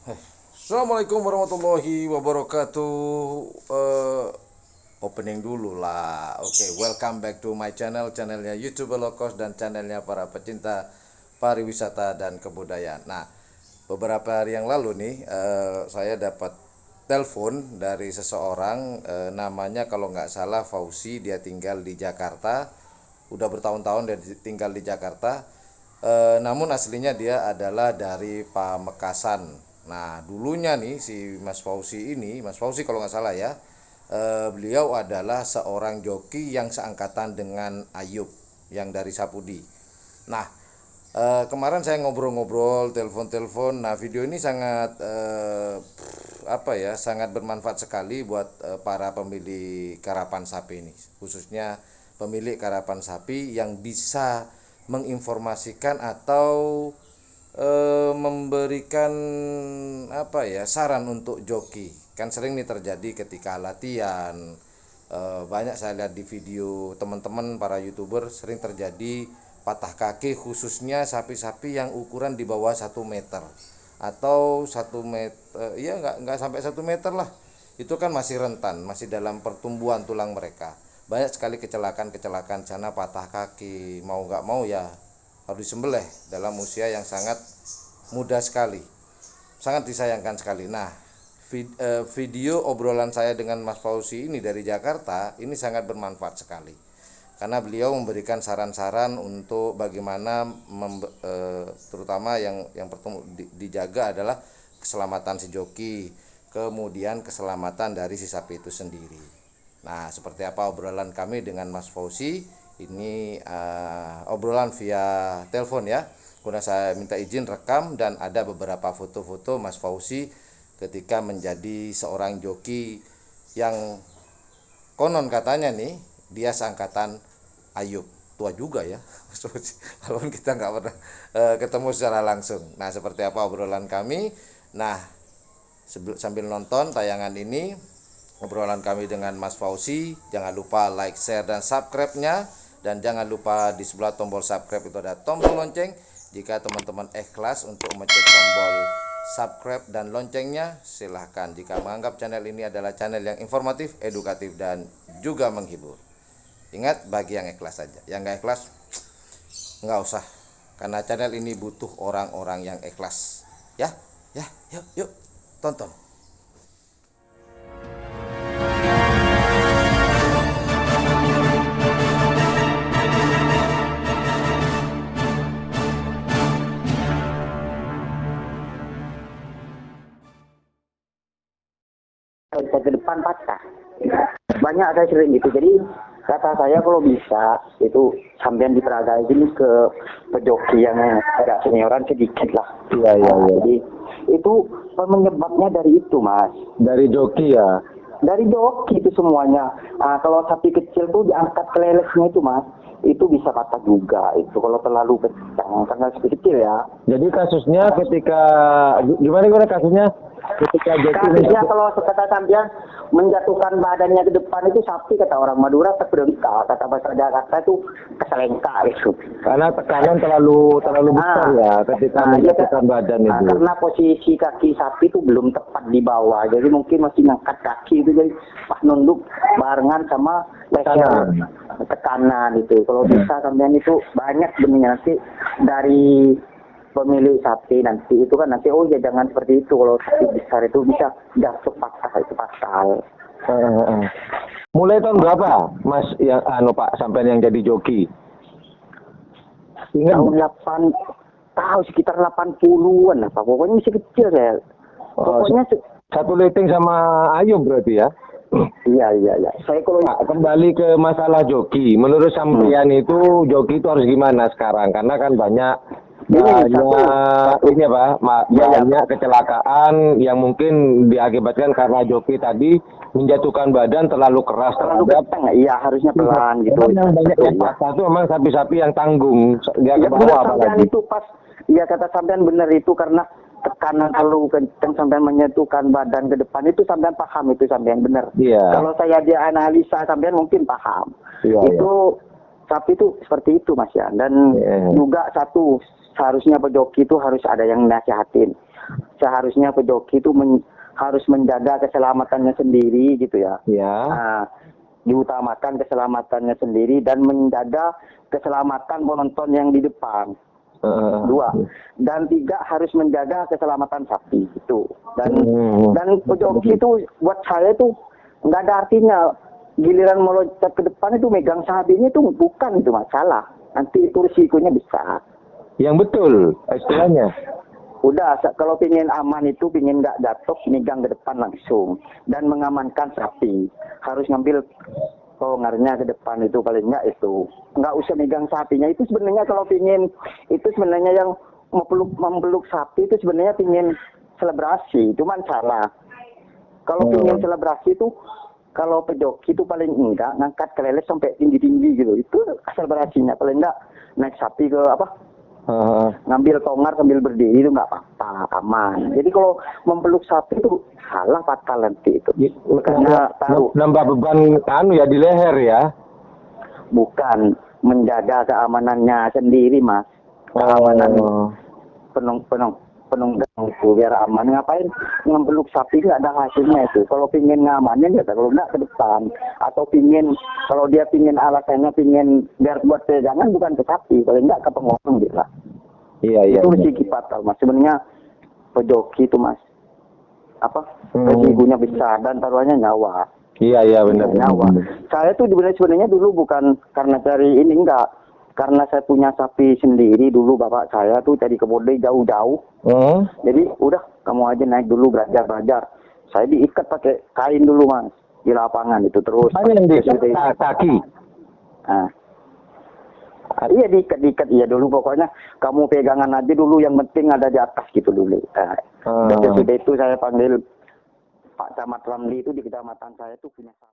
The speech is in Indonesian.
Assalamualaikum warahmatullahi wabarakatuh. Eh, Opening dulu lah. Oke, welcome back to my channelnya YouTuber Low Cost dan channelnya para pecinta pariwisata dan kebudayaan. Nah, beberapa hari yang lalu nih, saya dapat telepon dari seseorang, namanya kalau nggak salah Fauzi. Dia tinggal di Jakarta, udah bertahun-tahun dia tinggal di Jakarta. Namun aslinya dia adalah dari Pamekasan. Nah, dulunya nih si Mas Fauzi ini, Mas Fauzi kalau nggak salah ya, beliau adalah seorang joki yang seangkatan dengan Ayub yang dari Sapudi. Nah, kemarin saya ngobrol-ngobrol, telepon-telepon. Nah, video ini sangat sangat bermanfaat sekali buat para pemilik karapan sapi ini, khususnya pemilik karapan sapi yang bisa menginformasikan atau memberikan saran untuk joki. Kan sering nih terjadi ketika latihan. Banyak saya lihat di video teman-teman para youtuber, sering terjadi patah kaki, khususnya sapi-sapi yang ukuran di bawah 1 meter atau 1 meter, ya nggak sampai 1 meter lah. Itu kan masih rentan, masih dalam pertumbuhan tulang mereka. Banyak sekali kecelakaan sana, patah kaki, mau nggak mau ya harus disembelih dalam usia yang sangat muda sekali. Sangat disayangkan sekali. Nah, video obrolan saya dengan Mas Fauzi ini dari Jakarta ini sangat bermanfaat sekali, karena beliau memberikan saran-saran untuk bagaimana terutama yang pertama dijaga adalah keselamatan si joki, kemudian keselamatan dari si sapi itu sendiri. Nah, seperti apa obrolan kami dengan Mas Fauzi ini, obrolan via telepon ya. Kemudian saya minta izin rekam dan ada beberapa foto-foto Mas Fauzi ketika menjadi seorang joki yang konon katanya nih dia seangkatan Ayub. Tua juga ya, walaupun kita nggak pernah ketemu secara langsung. Nah, seperti apa obrolan kami? Nah, sambil nonton tayangan ini, obrolan kami dengan Mas Fauzi, jangan lupa like, share, dan subscribe-nya. Dan jangan lupa di sebelah tombol subscribe itu ada tombol lonceng. Jika teman-teman ikhlas untuk mencet tombol subscribe dan loncengnya, silahkan. Jika menganggap channel ini adalah channel yang informatif, edukatif, dan juga menghibur. Ingat, bagi yang ikhlas saja. Yang nggak ikhlas, nggak usah. Karena channel ini butuh orang-orang yang ikhlas. Ya, yuk, tonton. Ke depan patah. Banyak saya sering gitu. Jadi kata saya kalau bisa itu sampean diperagain ini ke pejoki yang agak senioran sedikit lah. Iya, iya, iya. Jadi itu penyebabnya dari itu, Mas. Dari joki ya. Dari joki itu semuanya. Kalau sapi kecil tuh diangkat ke lelesnya itu, Mas, itu bisa patah juga itu kalau terlalu kencang karena sapi kecil ya. Jadi kasusnya ketika gimana kasusnya? Ketika joki Kasusnya kalau kata sampean menjatuhkan badannya ke depan itu sapi, kata orang Madura terperengkak, kata bahasa Jakarta itu keselengka gitu. karena tekanan terlalu besar ya ketika menjatuhkan badan itu. Karena posisi kaki sapi itu belum tepat di bawah, jadi mungkin masih ngangkat kaki itu, jadi pas nunduk barengan sama leher tekanan itu. Kalau bisa sampean itu banyak sebenarnya nanti dari pemilik sapi nanti itu kan nanti oh ya jangan seperti itu, kalau sapi besar itu bisa jatuh patah, itu fatal. Mulai tahun berapa Mas yang Pak sampean yang jadi joki? Ingat Tahun 8 sekitar 80-an lah Pak, pokoknya masih kecil saya. Pokoknya satu liting sama Ayub berarti ya? iya. Saya kalau Kembali ke masalah joki, menurut sampean itu joki itu harus gimana sekarang? Karena kan banyak banyak kecelakaan yang mungkin diakibatkan karena joki tadi menjatuhkan badan terlalu keras terhadap. Iya, harusnya pelan gitu. Yang banyak yang patah itu memang sapi-sapi yang tanggung dia ke bawah apalagi. Itu pas, ya kata sampean benar itu, karena tekanan terlalu kencang sampean menyentuhkan badan ke depan itu sampean paham, itu sampean benar. Iya. Kalau saya dianalisa sampean mungkin paham. Iya, itu sapi itu seperti itu, Mas ya. Dan juga satu, seharusnya pejoki itu harus ada yang nasihatin. seharusnya pejoki itu harus menjaga keselamatannya sendiri gitu ya. Ya. Nah, diutamakan keselamatannya sendiri dan menjaga keselamatan penonton yang di depan. 2. Dan 3, harus menjaga keselamatan sapi itu. Dan pejoki itu buat saya itu nggak ada artinya. Giliran meloncat ke depan itu megang sapinya itu bukan itu masalah. Nanti itu risikonya besar. Yang betul istilahnya. Udah, kalau pingin aman itu, pingin nggak jatuh, megang ke depan langsung. Dan mengamankan sapi. Harus ngambil ngarnya ke depan itu paling nggak itu. Nggak usah megang sapinya. Itu sebenarnya kalau pingin, itu sebenarnya yang memeluk sapi itu sebenarnya pingin selebrasi. Cuman salah. Kalau pingin selebrasi itu, kalau pejoki itu paling enggak ngangkat kelelep sampai tinggi-tinggi gitu. Itu selebrasinya. Paling enggak naik sapi ke ngambil tongar sambil berdiri itu nggak apa-apa, aman. Jadi kalau memeluk sapi itu salah fatal nanti itu. Karena tahu nambah beban ya di leher ya. Bukan menjaga keamanannya sendiri, Mas. Keamanan penunggang itu biar aman. Ngapain ngebeluk sapi nggak ada hasilnya itu. Kalau pingin ngamanin ya kalau nggak ke depan. Atau kalau dia pingin alasannya pingin biar buat pegangan bukan ke sapi. Kalau nggak ke penghorong gitu lah. Iya. Itu risiko fatal, Mas. Sebenarnya pejoki itu, Mas. Risikonya besar dan taruhannya nyawa. Iya benar. Nyawa. Saya tuh sebenarnya dulu bukan karena cari ini enggak. Karena saya punya sapi sendiri dulu, bapak saya tuh cari kebun jauh-jauh. Jadi udah kamu aja naik dulu belajar. Saya diikat pakai kain dulu, Mas, di lapangan itu terus. Yang diikat kaki. Nah. Iya diikat iya dulu pokoknya kamu pegangan aja dulu, yang penting ada di atas gitu dulu. Dan sudah itu saya panggil Pak Camat Ramli itu di kecamatan saya tuh punya sapi.